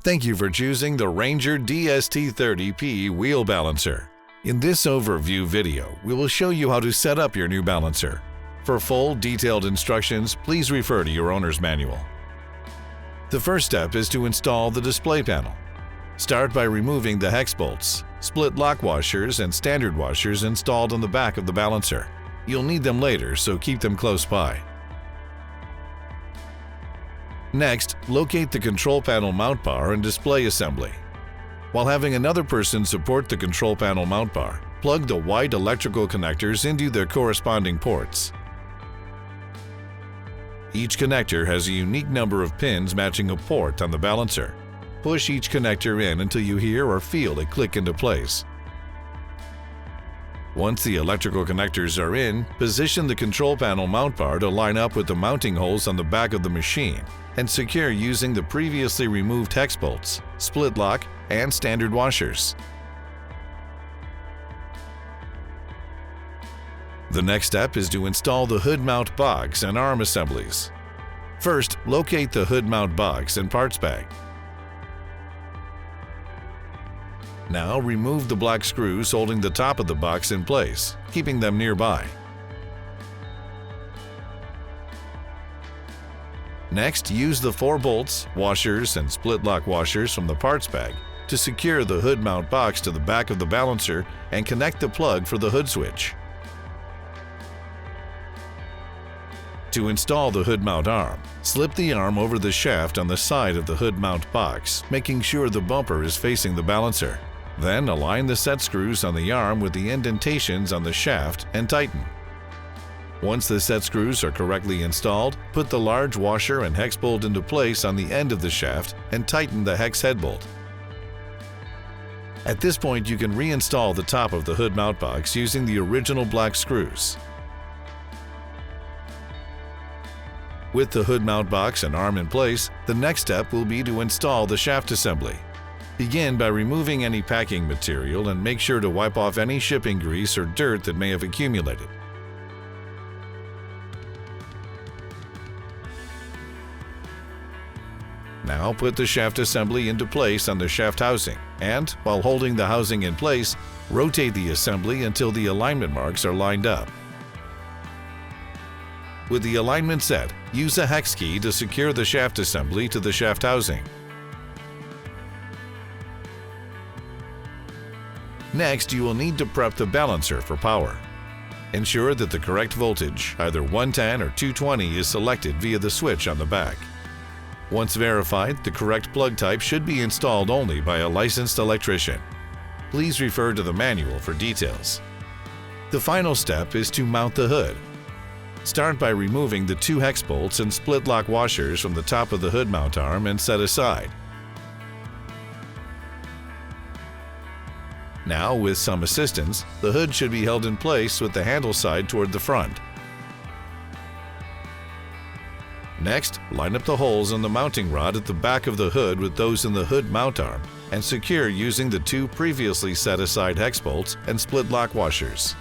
Thank you for choosing the Ranger DST30P Wheel Balancer. In this overview video, we will show you how to set up your new balancer. For full, detailed instructions, please refer to your owner's manual. The first step is to install the display panel. Start by removing the hex bolts, split lock washers, and standard washers installed on the back of the balancer. You'll need them later, so keep them close by. Next, locate the control panel mount bar and display assembly. While having another person support the control panel mount bar, plug the white electrical connectors into their corresponding ports. Each connector has a unique number of pins matching a port on the balancer. Push each connector in until you hear or feel it click into place. Once the electrical connectors are in, position the control panel mount bar to line up with the mounting holes on the back of the machine and secure using the previously removed hex bolts, split lock, and standard washers. The next step is to install the hood mount box and arm assemblies. First, locate the hood mount box and parts bag. Now remove the black screws holding the top of the box in place, keeping them nearby. Next, use the 4 bolts, washers, and split lock washers from the parts bag to secure the hood mount box to the back of the balancer and connect the plug for the hood switch. To install the hood mount arm, slip the arm over the shaft on the side of the hood mount box, making sure the bumper is facing the balancer. Then align the set screws on the arm with the indentations on the shaft and tighten. Once the set screws are correctly installed, put the large washer and hex bolt into place on the end of the shaft and tighten the hex head bolt. At this point, you can reinstall the top of the hood mount box using the original black screws. With the hood mount box and arm in place, the next step will be to install the shaft assembly. Begin by removing any packing material and make sure to wipe off any shipping grease or dirt that may have accumulated. Now put the shaft assembly into place on the shaft housing and, while holding the housing in place, rotate the assembly until the alignment marks are lined up. With the alignment set, use a hex key to secure the shaft assembly to the shaft housing. Next, you will need to prep the balancer for power. Ensure that the correct voltage, either 110 or 220, is selected via the switch on the back. Once verified, the correct plug type should be installed only by a licensed electrician. Please refer to the manual for details. The final step is to mount the hood. Start by removing the 2 hex bolts and split lock washers from the top of the hood mount arm and set aside. Now, with some assistance, the hood should be held in place with the handle side toward the front. Next, line up the holes on the mounting rod at the back of the hood with those in the hood mount arm and secure using the 2 previously set aside hex bolts and split lock washers.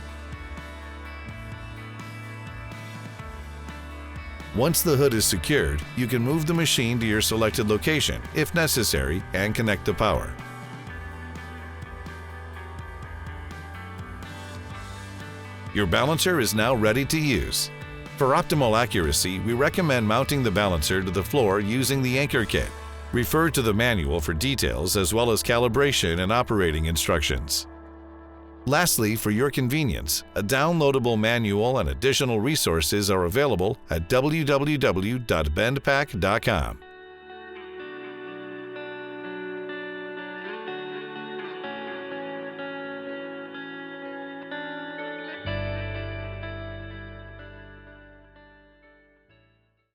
Once the hood is secured, you can move the machine to your selected location, if necessary, and connect the power. Your balancer is now ready to use. For optimal accuracy, we recommend mounting the balancer to the floor using the anchor kit. Refer to the manual for details as well as calibration and operating instructions. Lastly, for your convenience, a downloadable manual and additional resources are available at www.bendpak.com.